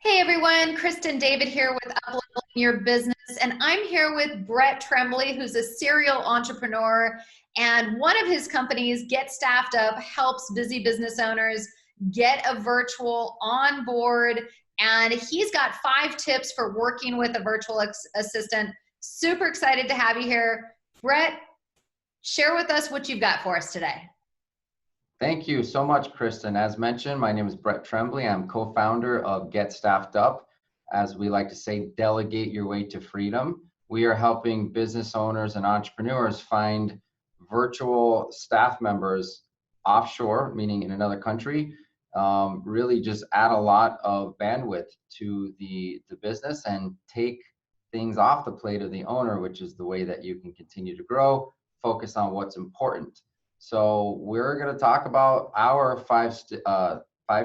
Hey everyone, Kristen David here with Upleveling Your Business, and I'm here with Brett Trembly, who's a serial entrepreneur, and one of his companies, Get Staffed Up, helps busy business owners get a virtual on board, and he's got 5 tips for working with a virtual assistant. Super excited to have you here. Brett, share with us what you've got for us today. Thank you so much, Kristen. As mentioned, my name is Brett Trembly. I'm co-founder of Get Staffed Up. As we like to say, delegate your way to freedom. We are helping business owners and entrepreneurs find virtual staff members offshore, meaning in another country, really just add a lot of bandwidth to the business and take things off the plate of the owner, which is the way that you can continue to grow, focus on what's important. So we're going to talk about our five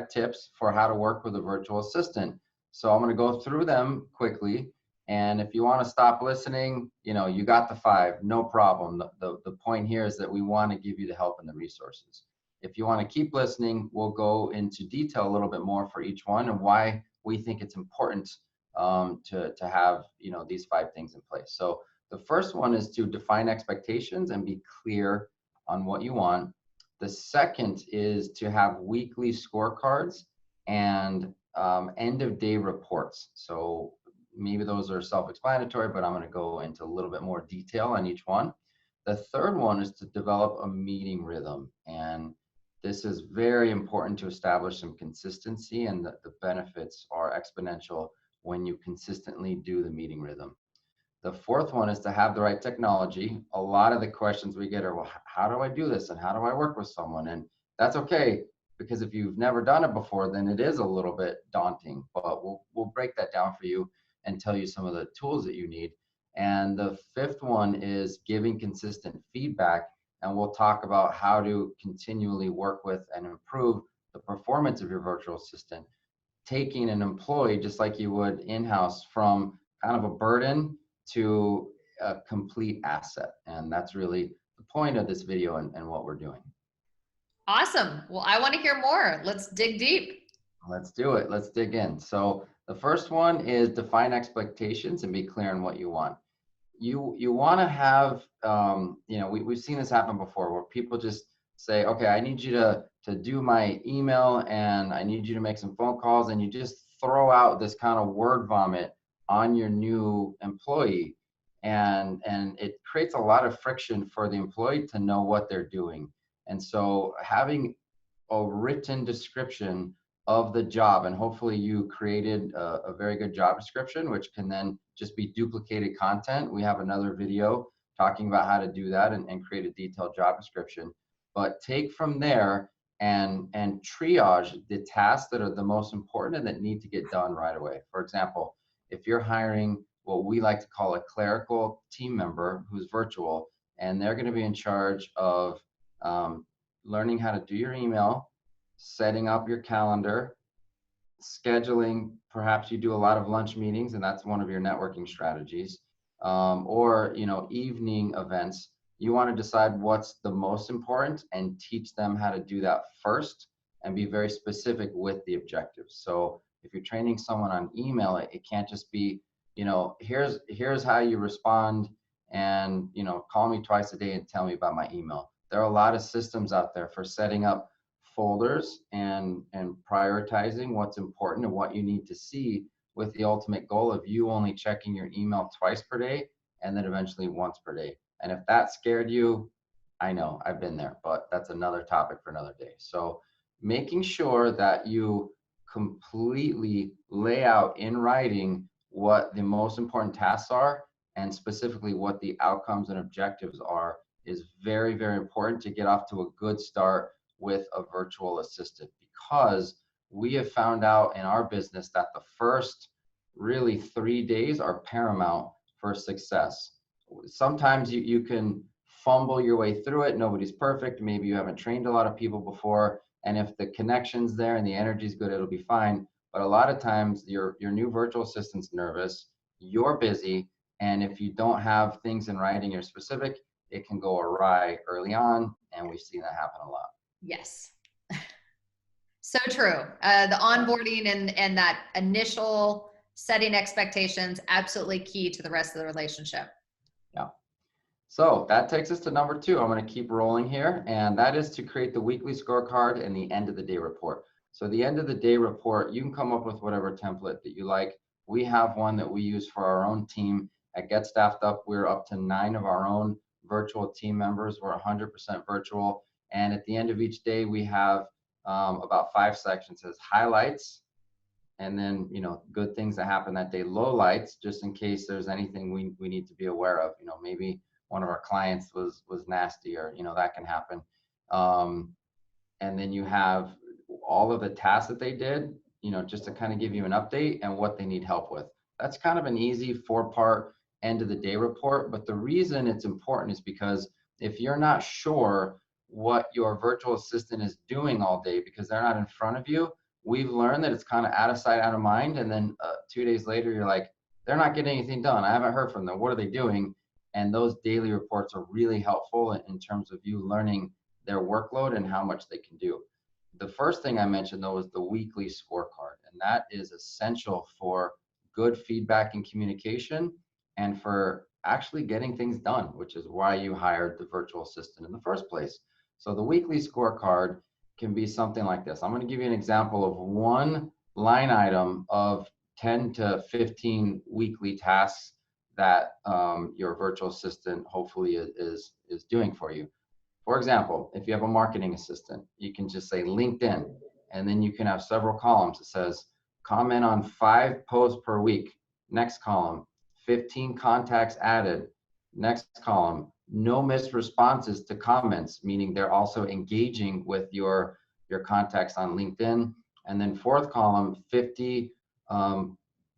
tips for how to work with a virtual assistant. So I'm going to go through them quickly. And if you want to stop listening, you got the 5, no problem. The point here is that we want to give you the help and the resources. If you want to keep listening, we'll go into detail a little bit more for each one and why we think it's important to have these 5 things in place. So the first one is to define expectations and be clear on what you want. The second is to have weekly scorecards and end of day reports. So maybe those are self-explanatory, but I'm going to go into a little bit more detail on each one. The third one is to develop a meeting rhythm. And this is very important to establish some consistency, and the benefits are exponential when you consistently do the meeting rhythm. The fourth one is to have the right technology. A lot of the questions we get are, well, how do I do this? And how do I work with someone? And that's okay, because if you've never done it before, then it is a little bit daunting, but we'll break that down for you and tell you some of the tools that you need. And the fifth one is giving consistent feedback. And we'll talk about how to continually work with and improve the performance of your virtual assistant, taking an employee just like you would in-house from kind of a burden to a complete asset. And that's really the point of this video and what we're doing. Awesome. Well, I want to hear more. Let's dig deep. Let's do it. Let's dig in. So the first one is define expectations and be clear on what you want. You want to have, we've seen this happen before where people just say, okay, I need you to do my email and I need you to make some phone calls, and you just throw out this kind of word vomit on your new employee, and it creates a lot of friction for the employee to know what they're doing. And so having a written description of the job, and hopefully you created a very good job description, which can then just be duplicated content. We have another video talking about how to do that and create a detailed job description. But take from there and triage the tasks that are the most important and that need to get done right away. For example, if you're hiring what we like to call a clerical team member who's virtual, and they're going to be in charge of learning how to do your email, setting up your calendar, scheduling. Perhaps you do a lot of lunch meetings, and that's one of your networking strategies, or evening events. You want to decide what's the most important and teach them how to do that first, and be very specific with the objectives. So if you're training someone on email, it can't just be, here's how you respond, and call me twice a day and tell me about my email. There are a lot of systems out there for setting up folders and prioritizing what's important and what you need to see, with the ultimate goal of you only checking your email twice per day and then eventually once per day. And if that scared you, I know, I've been there, but that's another topic for another day. So making sure that you completely lay out in writing what the most important tasks are, and specifically what the outcomes and objectives are, is very, very important to get off to a good start with a virtual assistant, because we have found out in our business that the first really 3 days are paramount for success. Sometimes you can fumble your way through it. Nobody's perfect. Maybe you haven't trained a lot of people before, and if the connection's there and the energy's good, it'll be fine. But a lot of times your new virtual assistant's nervous, you're busy, and if you don't have things in writing or specific, it can go awry early on, and we've seen that happen a lot. Yes. So true. The onboarding and that initial setting expectations, absolutely key to the rest of the relationship. Yeah. So that takes us to number 2. I'm going to keep rolling here, and that is to create the weekly scorecard and the end of the day report. So the end of the day report, you can come up with whatever template that you like. We have one that we use for our own team at Get Staffed Up. We're up to 9 of our own virtual team members. We're 100% virtual. And at the end of each day, we have about 5 sections. It says highlights, and then, good things that happen that day, lowlights, just in case there's anything we need to be aware of. Maybe one of our clients was nasty, or, that can happen. And then you have all of the tasks that they did, just to kind of give you an update and what they need help with. That's kind of an easy 4-part end of the day report. But the reason it's important is because if you're not sure what your virtual assistant is doing all day because they're not in front of you, we've learned that it's kind of out of sight, out of mind. And then 2 days later, you're like, they're not getting anything done. I haven't heard from them. What are they doing? And those daily reports are really helpful in terms of you learning their workload and how much they can do. The first thing I mentioned, though, was the weekly scorecard. And that is essential for good feedback and communication and for actually getting things done, which is why you hired the virtual assistant in the first place. So the weekly scorecard can be something like this. I'm going to give you an example of one line item of 10 to 15 weekly tasks that your virtual assistant hopefully is doing for you. For example, if you have a marketing assistant, you can just say LinkedIn, and then you can have several columns. It says comment on 5 posts per week. Next column, 15 contacts added. Next column, no missed responses to comments, meaning they're also engaging with your contacts on LinkedIn. And then 4th column, 50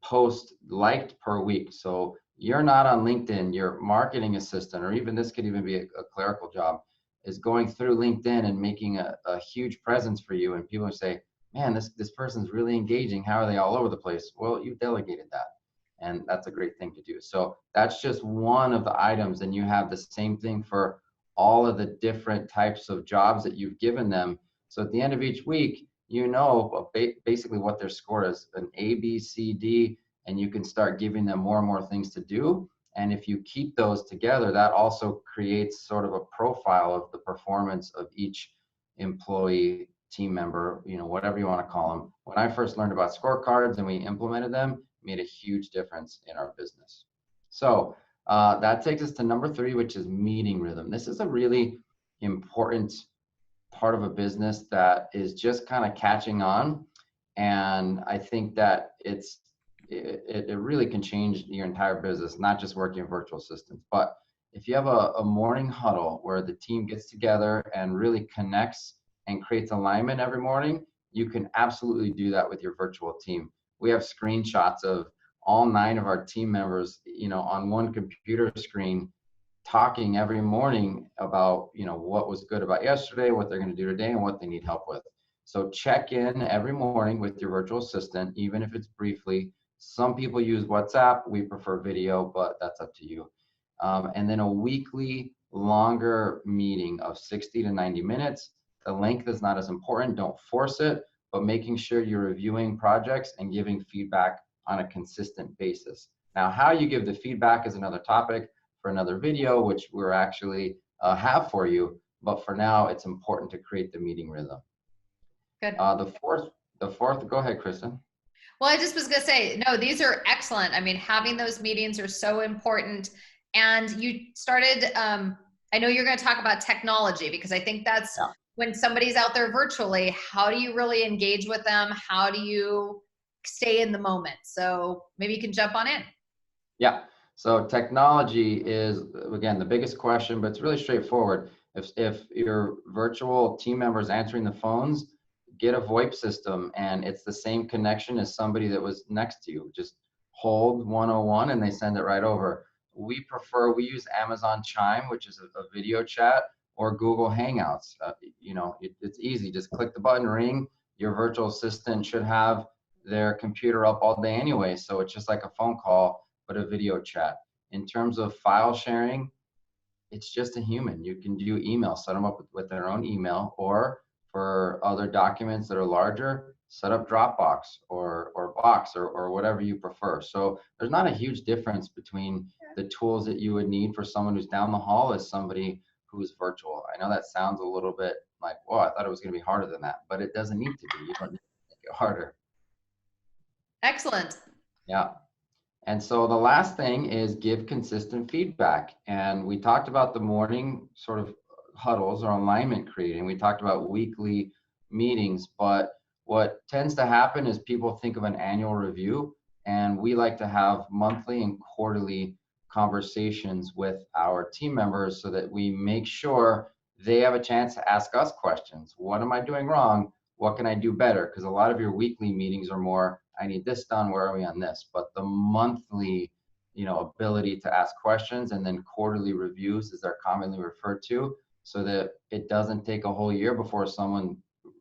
posts liked per week. So you're not on LinkedIn, your marketing assistant, or even this could even be a clerical job, is going through LinkedIn and making a huge presence for you. And people say, man, this person's really engaging. How are they all over the place? Well, you delegated that. And that's a great thing to do. So that's just one of the items. And you have the same thing for all of the different types of jobs that you've given them. So at the end of each week, basically what their score is, an A, B, C, D, and you can start giving them more and more things to do. And if you keep those together, that also creates sort of a profile of the performance of each employee, team member, whatever you want to call them. When I first learned about scorecards and we implemented them, it made a huge difference in our business. So that takes us to number 3, which is meeting rhythm. This is a really important part of a business that is just kind of catching on. And I think that it really can change your entire business, not just working with virtual assistants. But if you have a morning huddle where the team gets together and really connects and creates alignment every morning, you can absolutely do that with your virtual team. We have screenshots of all 9 of our team members, on one computer screen, talking every morning about, what was good about yesterday, what they're going to do today, and what they need help with. So check in every morning with your virtual assistant, even if it's briefly. Some people use WhatsApp. We prefer video, but that's up to you. And then a weekly longer meeting of 60 to 90 minutes. The length is not as important. Don't force it, but making sure you're reviewing projects and giving feedback on a consistent basis. Now, how you give the feedback is another topic for another video, which we're actually have for you. But for now, it's important to create the meeting rhythm. Good. The fourth, go ahead, Kristen. Well, I just was going to say, no, these are excellent. I mean, having those meetings are so important. And you started, I know you're going to talk about technology, because I think that's when somebody's out there virtually, how do you really engage with them? How do you stay in the moment? So maybe you can jump on in. Yeah. So technology is, again, the biggest question, but it's really straightforward. If your virtual team members answering the phones, get a VoIP system, and it's the same connection as somebody that was next to you. Just hold 101 and they send it right over. We use Amazon Chime, which is a video chat, or Google Hangouts. It's easy. Just click the button, ring. Your virtual assistant should have their computer up all day anyway. So it's just like a phone call, but a video chat. In terms of file sharing, it's just a human. You can do email, set them up with their own email, or For other documents that are larger, set up Dropbox or Box or whatever you prefer. So there's not a huge difference between the tools that you would need for someone who's down the hall as somebody who's virtual. I know that sounds a little bit like, well, I thought it was going to be harder than that, but it doesn't need to be. You don't need to make it harder. Excellent. Yeah. And so the last thing is give consistent feedback. And we talked about the morning sort of huddles or alignment creating. We talked about weekly meetings, but what tends to happen is people think of an annual review, and we like to have monthly and quarterly conversations with our team members so that we make sure they have a chance to ask us questions. What am I doing wrong? What can I do better? Because a lot of your weekly meetings are more, I need this done, where are we on this? But the monthly, ability to ask questions and then quarterly reviews, as they're commonly referred to, so that it doesn't take a whole year before someone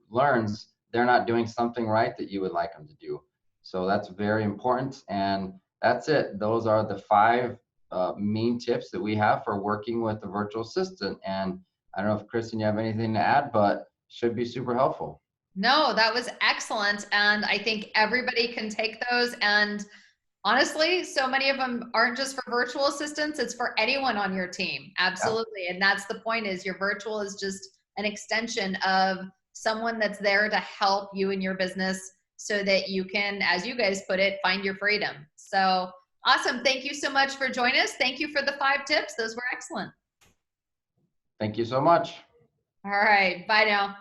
learns they're not doing something right that you would like them to do. So that's very important. And that's it. Those are the 5 main tips that we have for working with the virtual assistant. And I don't know if Kristen, you have anything to add, but should be super helpful. No, that was excellent. And I think everybody can take those. And honestly, so many of them aren't just for virtual assistants, it's for anyone on your team. Absolutely. And that's the point, is your virtual is just an extension of someone that's there to help you in your business so that you can, as you guys put it, find your freedom. So awesome. Thank you so much for joining us. Thank you for the 5 tips. Those were excellent. Thank you so much. All right. Bye now.